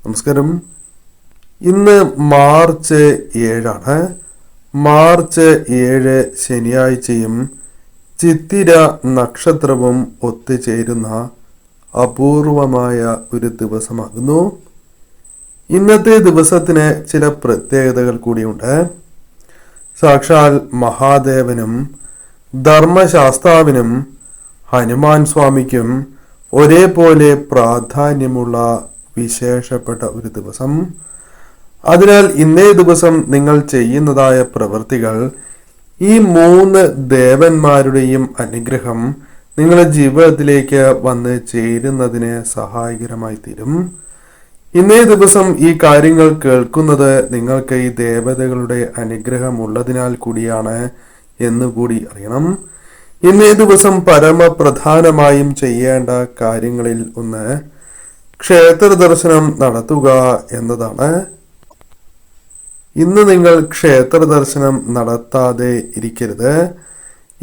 നമസ്കാരം. ഇന്ന് March 7 March 7 ശനിയാഴ്ചയും ചിത്തിര നക്ഷത്രവും ഒത്തുചേരുന്ന അപൂർവമായ ഒരു ദിവസമാകുന്നു. ഇന്നത്തെ ദിവസത്തിന് ചില പ്രത്യേകതകൾ കൂടിയുണ്ട്. സാക്ഷാൽ മഹാദേവനും ധർമ്മശാസ്താവിനും ഹനുമാൻ സ്വാമിക്കും ഒരേപോലെ പ്രാധാന്യമുള്ള വിശേഷപ്പെട്ട ഒരു ദിവസം. അതിനാൽ ഇന്നേ ദിവസം നിങ്ങൾ ചെയ്യുന്നതായ പ്രവൃത്തികൾ ഈ 3 ദേവന്മാരുടെയും അനുഗ്രഹം നിങ്ങളുടെ ജീവിതത്തിലേക്ക് വന്ന് ചേരുന്നതിന് സഹായകരമായി തീരും. ഇന്നേ ദിവസം ഈ കാര്യങ്ങൾ കേൾക്കുന്നത് നിങ്ങൾക്ക് ഈ ദേവതകളുടെ അനുഗ്രഹം ഉള്ളതിനാൽ കൂടിയാണ് എന്നുകൂടി അറിയണം. ഇന്നേ ദിവസം പരമപ്രധാനമായും ചെയ്യേണ്ട കാര്യങ്ങളിൽ ഒന്ന് ക്ഷേത്ര ദർശനം നടത്തുക എന്നതാണ്. ഇന്ന് നിങ്ങൾ ക്ഷേത്ര ദർശനം നടത്താതെ ഇരിക്കരുത്.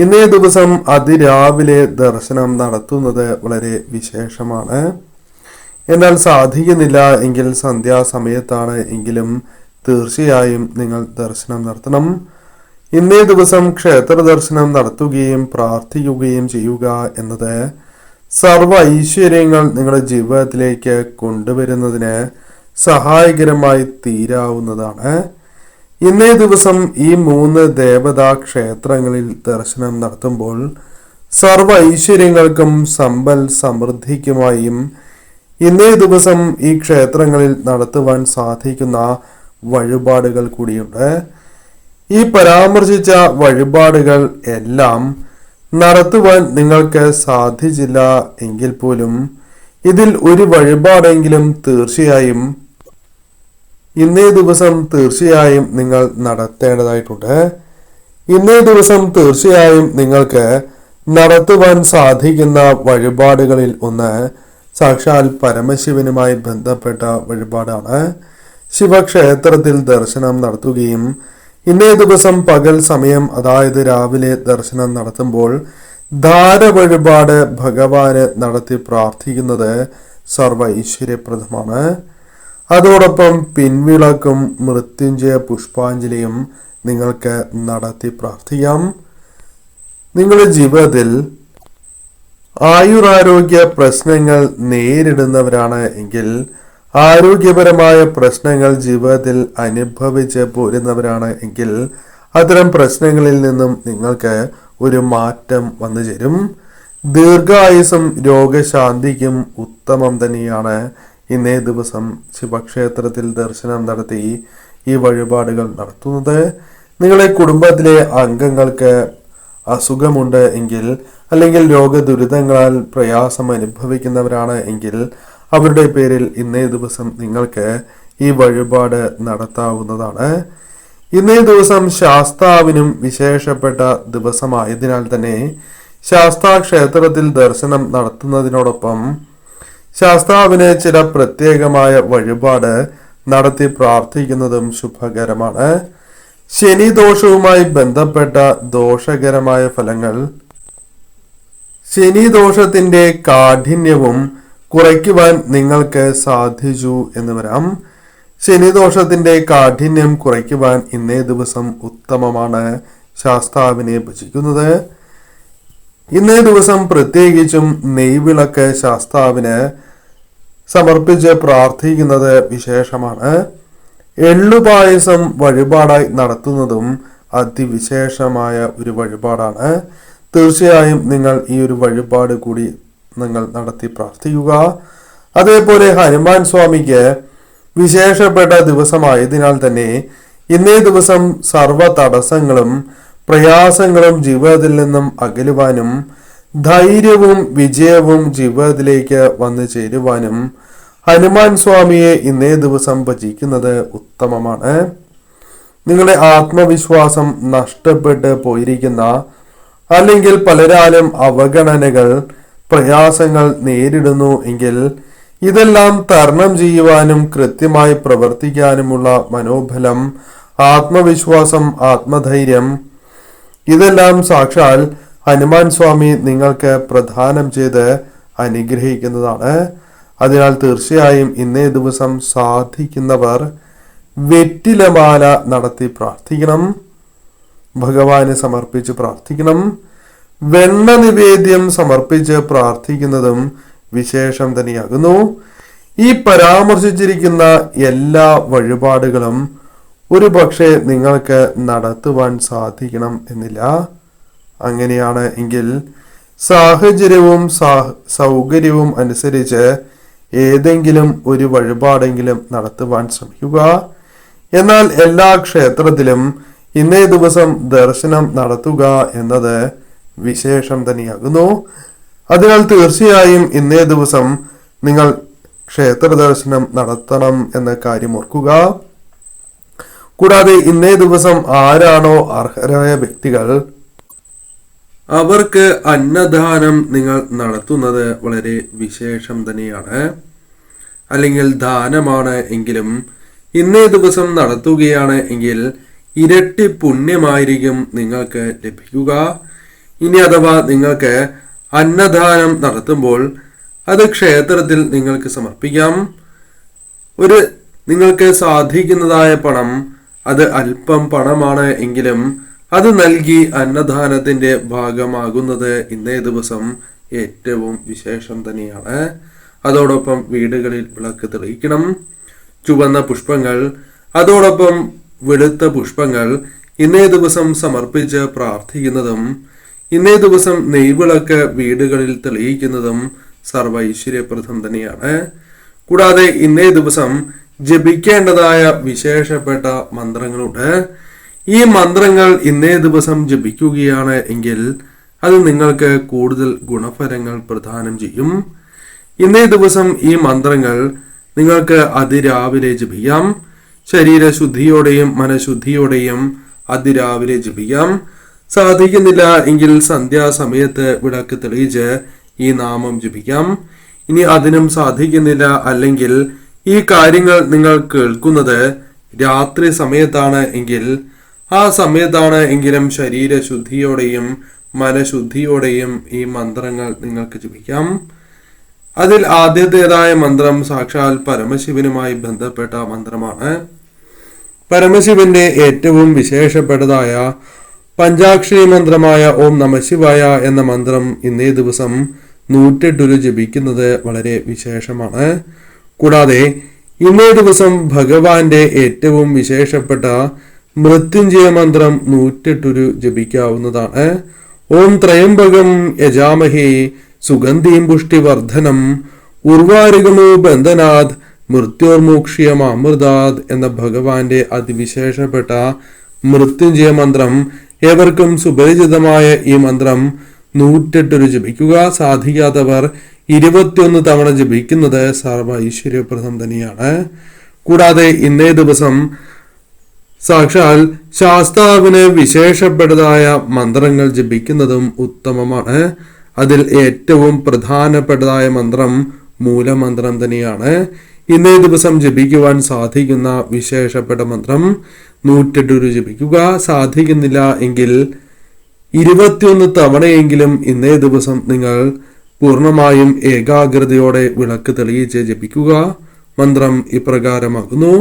ഇന്നേ ദിവസം അതിരാവിലെ ദർശനം നടത്തുന്നത് വളരെ വിശേഷമാണ്. എന്നാൽ സാധിക്കുന്നില്ല എങ്കിൽ സന്ധ്യാസമയത്താണ് എങ്കിലും തീർച്ചയായും നിങ്ങൾ ദർശനം നടത്തണം. ഇന്നേ ദിവസം ക്ഷേത്ര ദർശനം നടത്തുകയും പ്രാർത്ഥിക്കുകയും ചെയ്യുക എന്നത് സർവ ഐശ്വര്യങ്ങൾ നിങ്ങളുടെ ജീവിതത്തിലേക്ക് കൊണ്ടുവരുന്നതിന് സഹായകരമായി തീരാവുന്നതാണ്. ഇന്നേ ദിവസം ഈ 3 ദേവതാ ക്ഷേത്രങ്ങളിൽ ദർശനം നടത്തുമ്പോൾ സർവ ഐശ്വര്യങ്ങൾക്കും സമ്പൽ സമൃദ്ധിക്കുമായും ഇന്നേ ദിവസം ഈ ക്ഷേത്രങ്ങളിൽ നടത്തുവാൻ സാധിക്കുന്ന വഴിപാടുകൾ കൂടിയുണ്ട്. ഈ പരാമർശിച്ച വഴിപാടുകൾ എല്ലാം നടത്തുവാൻ നിങ്ങൾക്ക് സാധിച്ചില്ല എങ്കിൽ പോലും ഇതിൽ ഒരു വഴിപാടെങ്കിലും തീർച്ചയായും ഇന്നേ ദിവസം നിങ്ങൾ നടത്തേണ്ടതായിട്ടുണ്ട്. ഇന്നേ ദിവസം തീർച്ചയായും നിങ്ങൾക്ക് നടത്തുവാൻ സാധിക്കുന്ന വഴിപാടുകളിൽ ഒന്ന് സാക്ഷാൽ പരമശിവനുമായി ബന്ധപ്പെട്ട വഴിപാടാണ്. ശിവക്ഷേത്രത്തിൽ ദർശനം നടത്തുകയും ഇന്നേ ദിവസം പകൽ സമയം, അതായത് രാവിലെ ദർശനം നടത്തുമ്പോൾ ധാര വഴിപാട് ഭഗവാന് നടത്തി പ്രാർത്ഥിക്കുന്നത് സർവ ഐശ്വര്യപ്രദമാണ്. അതോടൊപ്പം പിൻവിളക്കും മൃത്യുഞ്ജയ പുഷ്പാഞ്ജലിയും നിങ്ങൾക്ക് നടത്തി പ്രാർത്ഥിക്കാം. നിങ്ങളുടെ ജീവിതത്തിൽ ആയുരാരോഗ്യ പ്രശ്നങ്ങൾ നേരിടുന്നവരാണ് എങ്കിൽ, ആരോഗ്യപരമായ പ്രശ്നങ്ങൾ ജീവിതത്തിൽ അനുഭവിച്ച് പോരുന്നവരാണ് എങ്കിൽ അത്തരം പ്രശ്നങ്ങളിൽ നിന്നും നിങ്ങൾക്ക് ഒരു മാറ്റം വന്നു ചേരും. ദീർഘായുസും രോഗശാന്തിക്കും ഉത്തമം തന്നെയാണ് ഇന്നേ ദിവസം ശിവക്ഷേത്രത്തിൽ ദർശനം നടത്തി ഈ വഴിപാടുകൾ നടത്തുന്നത്. നിങ്ങളുടെ കുടുംബത്തിലെ അംഗങ്ങൾക്ക് അസുഖമുണ്ട് എങ്കിൽ, അല്ലെങ്കിൽ രോഗദുരിതങ്ങളാൽ പ്രയാസം അനുഭവിക്കുന്നവരാണ് എങ്കിൽ അവരുടെ പേരിൽ ഇന്നേ ദിവസം നിങ്ങൾക്ക് ഈ വഴിപാട് നടത്താവുന്നതാണ്. ഇന്നേ ദിവസം ശാസ്താവിനും വിശേഷപ്പെട്ട ദിവസമായതിനാൽ തന്നെ ശാസ്താ ക്ഷേത്രത്തിൽ ദർശനം നടത്തുന്നതിനോടൊപ്പം ശാസ്താവിന് ചില പ്രത്യേകമായ വഴിപാട് നടത്തി പ്രാർത്ഥിക്കുന്നതും ശുഭകരമാണ്. ശനിദോഷവുമായി ബന്ധപ്പെട്ട ദോഷകരമായ ഫലങ്ങൾ, ശനിദോഷത്തിന്റെ കാഠിന്യവും കുറയ്ക്കുവാൻ നിങ്ങൾക്ക് സാധിച്ചു എന്ന് വരാം. ശനിദോഷത്തിന്റെ കാഠിന്യം കുറയ്ക്കുവാൻ ഇന്നേ ദിവസം ഉത്തമമാണ് ശാസ്താവിനെ ഭജിക്കുന്നത്. ഇന്നേ ദിവസം പ്രത്യേകിച്ചും നെയ്വിളക്ക് ശാസ്താവിന് സമർപ്പിച്ച് പ്രാർത്ഥിക്കുന്നത് വിശേഷമാണ്. എള്ളുപായസം വഴിപാടായി നടത്തുന്നതും അതിവിശേഷമായ ഒരു വഴിപാടാണ്. തീർച്ചയായും നിങ്ങൾ ഈ ഒരു വഴിപാട് കൂടി നിങ്ങൾ നടത്തി പ്രാർത്ഥിക്കുക. അതേപോലെ ഹനുമാൻ സ്വാമിക്ക് വിശേഷപ്പെട്ട ദിവസമായതിനാൽ തന്നെ ഇന്നേ ദിവസം സർവ തടസ്സങ്ങളും പ്രയാസങ്ങളും ജീവിതത്തിൽ നിന്നും അകലുവാനും ധൈര്യവും വിജയവും ജീവിതത്തിലേക്ക് വന്നു ചേരുവാനും ഹനുമാൻ സ്വാമിയെ ഇന്നേ ദിവസം ഭജിക്കുന്നത് ഉത്തമമാണ്. നിങ്ങളുടെ ആത്മവിശ്വാസം നഷ്ടപ്പെട്ട് പോയിരിക്കുന്ന, അല്ലെങ്കിൽ പലരാലും അവഗണനകൾ, പ്രയാസങ്ങൾ നേരിടുന്നു എങ്കിൽ ഇതെല്ലാം തരണം ചെയ്യുവാനും കൃത്യമായി പ്രവർത്തിക്കാനുമുള്ള മനോബലം, ആത്മവിശ്വാസം, ആത്മധൈര്യം ഇതെല്ലാം സാക്ഷാൽ ഹനുമാൻ സ്വാമി നിങ്ങൾക്ക് പ്രദാനം ചെയ്ത് അനുഗ്രഹിക്കുന്നതാണ്. അതിനാൽ തീർച്ചയായും ഇന്നേ ദിവസം സാധിക്കുന്നവർ വെറ്റിലമാല നടത്തി പ്രാർത്ഥിക്കണം, ഭഗവാന് സമർപ്പിച്ച് പ്രാർത്ഥിക്കണം. വെണ്ണ നിവേദ്യം സമർപ്പിച്ച് പ്രാർത്ഥിക്കുന്നതും വിശേഷം തന്നെയാകുന്നു. ഈ പരാമർശിച്ചിരിക്കുന്ന എല്ലാ വഴിപാടുകളും ഒരു പക്ഷേ നിങ്ങൾക്ക് നടത്തുവാൻ സാധിക്കണം എന്നില്ല. അങ്ങനെയാണ് എങ്കിൽ സാഹചര്യവും സൗകര്യവും അനുസരിച്ച് ഏതെങ്കിലും ഒരു വഴിപാടെങ്കിലും നടത്തുവാൻ ശ്രമിക്കുക. എന്നാൽ എല്ലാ ക്ഷേത്രത്തിലും ഇന്നേ ദിവസം ദർശനം നടത്തുക എന്നത് വിശേഷം തന്നെയാകുന്നു. അതിനാൽ തീർച്ചയായും ഇന്നേ ദിവസം നിങ്ങൾ ക്ഷേത്ര ദർശനം നടത്തണം എന്ന കാര്യം ഓർക്കുക. കൂടാതെ ഇന്നേ ദിവസം ആരാണോ അർഹരായ വ്യക്തികൾ അവർക്ക് അന്നദാനം നിങ്ങൾ നടത്തുന്നത് വളരെ വിശേഷം തന്നെയാണ്. അല്ലെങ്കിൽ ദാനമാണ് എങ്കിലും ഇന്നേ ദിവസം നടത്തുകയാണ് എങ്കിൽ ഇരട്ടി പുണ്യമായിരിക്കും നിങ്ങൾക്ക് ലഭിക്കുക. ഇനി അഥവാ നിങ്ങൾക്ക് അന്നദാനം നടത്തുമ്പോൾ അത് ക്ഷേത്രത്തിൽ നിങ്ങൾക്ക് സമർപ്പിക്കാം. നിങ്ങൾക്ക് സാധിക്കുന്നതായ പണം അത് അല്പം പണമാണ് എങ്കിലും അത് നൽകി അന്നദാനത്തിന്റെ ഭാഗമാകുന്നത് ഇന്നേ ദിവസം ഏറ്റവും വിശേഷം തന്നെയാണ്. അതോടൊപ്പം വീടുകളിൽ വിളക്ക് തെളിയിക്കണം. ചുവന്ന പുഷ്പങ്ങൾ അതോടൊപ്പം വെളുത്ത പുഷ്പങ്ങൾ ഇന്നേ ദിവസം സമർപ്പിച്ച് പ്രാർത്ഥിക്കുന്നതും ഇന്നേ ദിവസം നെയ്വിളക്ക് വീടുകളിൽ തെളിയിക്കുന്നതും സർവ ഐശ്വര്യപ്രദം തന്നെയാണ്. കൂടാതെ ഇന്നേ ദിവസം ജപിക്കേണ്ടതായ വിശേഷപ്പെട്ട മന്ത്രങ്ങളുണ്ട്. ഈ മന്ത്രങ്ങൾ ഇന്നേ ദിവസം ജപിക്കുകയാണ് എങ്കിൽ അത് നിങ്ങൾക്ക് കൂടുതൽ ഗുണഫലങ്ങൾ പ്രദാനം ചെയ്യും. ഇന്നേ ദിവസം ഈ മന്ത്രങ്ങൾ നിങ്ങൾക്ക് അതിരാവിലെ ജപിക്കാം. ശരീരശുദ്ധിയോടെയും മനഃശുദ്ധിയോടെയും അതിരാവിലെ ജപിക്കാം. സാധിക്കുന്നില്ല എങ്കിൽ സന്ധ്യാസമയത്ത് വിളക്ക് തെളിയിച്ച് ഈ നാമം ജപിക്കാം. ഇനി അതിനും സാധിക്കുന്നില്ല അല്ലെങ്കിൽ ഈ കാര്യങ്ങൾ നിങ്ങൾ കേൾക്കുന്നത് രാത്രി സമയത്താണ് എങ്കിൽ ആ സമയത്താണ് എങ്കിലും ശരീരശുദ്ധിയോടെയും മനഃശുദ്ധിയോടെയും ഈ മന്ത്രങ്ങൾ നിങ്ങൾക്ക് ജപിക്കാം. അതിൽ ആദ്യത്തേതായ മന്ത്രം സാക്ഷാൽ പരമശിവനുമായി ബന്ധപ്പെട്ട മന്ത്രമാണ്. പരമശിവന്റെ ഏറ്റവും വിശേഷപ്പെട്ടതായ പഞ്ചാക്ഷരി മന്ത്രമായ ഓം നമഃശിവായ എന്ന മന്ത്രം ഇന്നേ ദിവസം 108 ജപിക്കുന്നത് വളരെ വിശേഷമാണ്. കൂടാതെ ഇന്നേ ദിവസം ഭഗവാന്റെ ഏറ്റവും വിശേഷപ്പെട്ട മൃത്യുഞ്ജയ മന്ത്രം 108 ജപിക്കാവുന്നതാണ്. ഓം ത്രയംബകം യജാമഹേ സുഗന്ധിം പുഷ്ടിവർദ്ധനം ഉർവാരുകമോ ബന്ധനാഥ് മൃത്യോർമോക്ഷ്യമാമൃതാത് എന്ന ഭഗവാന്റെ അതിവിശേഷപ്പെട്ട മൃത്യുഞ്ജയ മന്ത്രം ഏവർക്കും സുപരിചിതമായ ഈ മന്ത്രം 108 ജപിക്കുക. സാധിക്കാത്തവർ 21 തവണ ജപിക്കുന്നത് സർവ ഐശ്വര്യപ്രദം തന്നെയാണ്. കൂടാതെ ഇന്നേ ദിവസം സാക്ഷാൽ ശാസ്താവിന് വിശേഷപ്പെട്ടതായ മന്ത്രങ്ങൾ ജപിക്കുന്നതും ഉത്തമമാണ്. അതിൽ ഏറ്റവും പ്രധാനപ്പെട്ടതായ മന്ത്രം മൂലമന്ത്രം തന്നെയാണ്. ഇന്നേ ദിവസം ജപിക്കുവാൻ സാധിക്കുന്ന വിശേഷപ്പെട്ട മന്ത്രം 108 ജപിക്കുക. സാധിക്കുന്നില്ല എങ്കിൽ 21 തവണയെങ്കിലും ഇന്നേ ദിവസം നിങ്ങൾ പൂർണ്ണമായും ഏകാഗ്രതയോടെ വിളക്ക് തെളിയിച്ച് ജപിക്കുക. മന്ത്രം ഇപ്രകാരമാകുന്നു: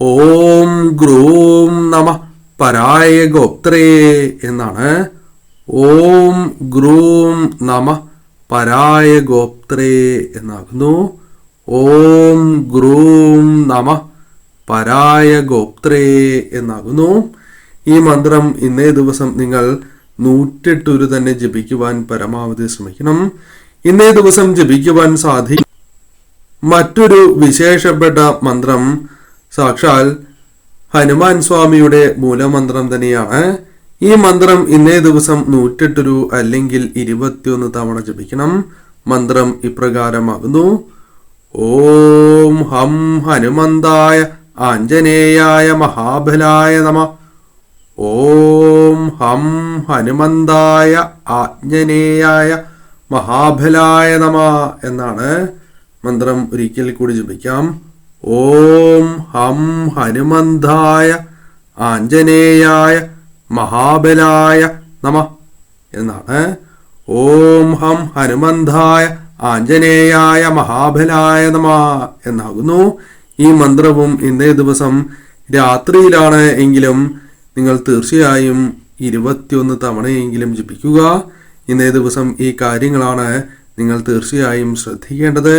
ഓം ഗ്രൂം നമഃ പരായ ഗോപ്ത്രേ എന്നാണ്. ഓം ഗ്രൂം നമഃ പരായ ഗോപ്ത്രേ എന്നാകുന്നു. ഓം ഗ്രൂം നമഃ പരായ ഗോപ്ത്രേ എന്നാകുന്നു. ഈ മന്ത്രം ഇന്നേ ദിവസം നിങ്ങൾ 108 തന്നെ ജപിക്കുവാൻ പരമാവധി ശ്രമിക്കണം. ഇന്നേ ദിവസം ജപിക്കുവാൻ സാധിക്കും മറ്റൊരു വിശേഷപ്പെട്ട മന്ത്രം സാക്ഷാൽ ഹനുമാൻ സ്വാമിയുടെ മൂലമന്ത്രം തന്നെയാണ്. ഈ മന്ത്രം ഇന്നേ ദിവസം 108 അല്ലെങ്കിൽ 21 തവണ ജപിക്കണം. മന്ത്രം ഇപ്രകാരമാകുന്നു: ഓം ഹം ഹനുമന്തായ ആഞ്ജനേയായ മഹാബലായ നമഃ. ഓം ഹം ഹനുമന്തായ ആഞ്ജനേയായ മഹാബലായ നമഃ എന്നാണ്. മന്ത്രം ഒരിക്കൽ കൂടി ജപിക്കാം: ഓം ഹം ഹനുമന്തായ ആഞ്ജനേയായ മഹാബലായ നമഃ എന്നാണ്. ഓം ഹം ഹനുമന്തായ ആഞ്ജനേയായ മഹാബലായ നമ എന്നാകുന്നു. ഈ മന്ത്രവും ഇന്നേ ദിവസം രാത്രിയിലാണ് എങ്കിലും നിങ്ങൾ തീർച്ചയായും 21 തവണയെങ്കിലും ജപിക്കുക. ഇന്നേ ദിവസം ഈ കാര്യങ്ങളാണ് നിങ്ങൾ തീർച്ചയായും ശ്രദ്ധിക്കേണ്ടത്.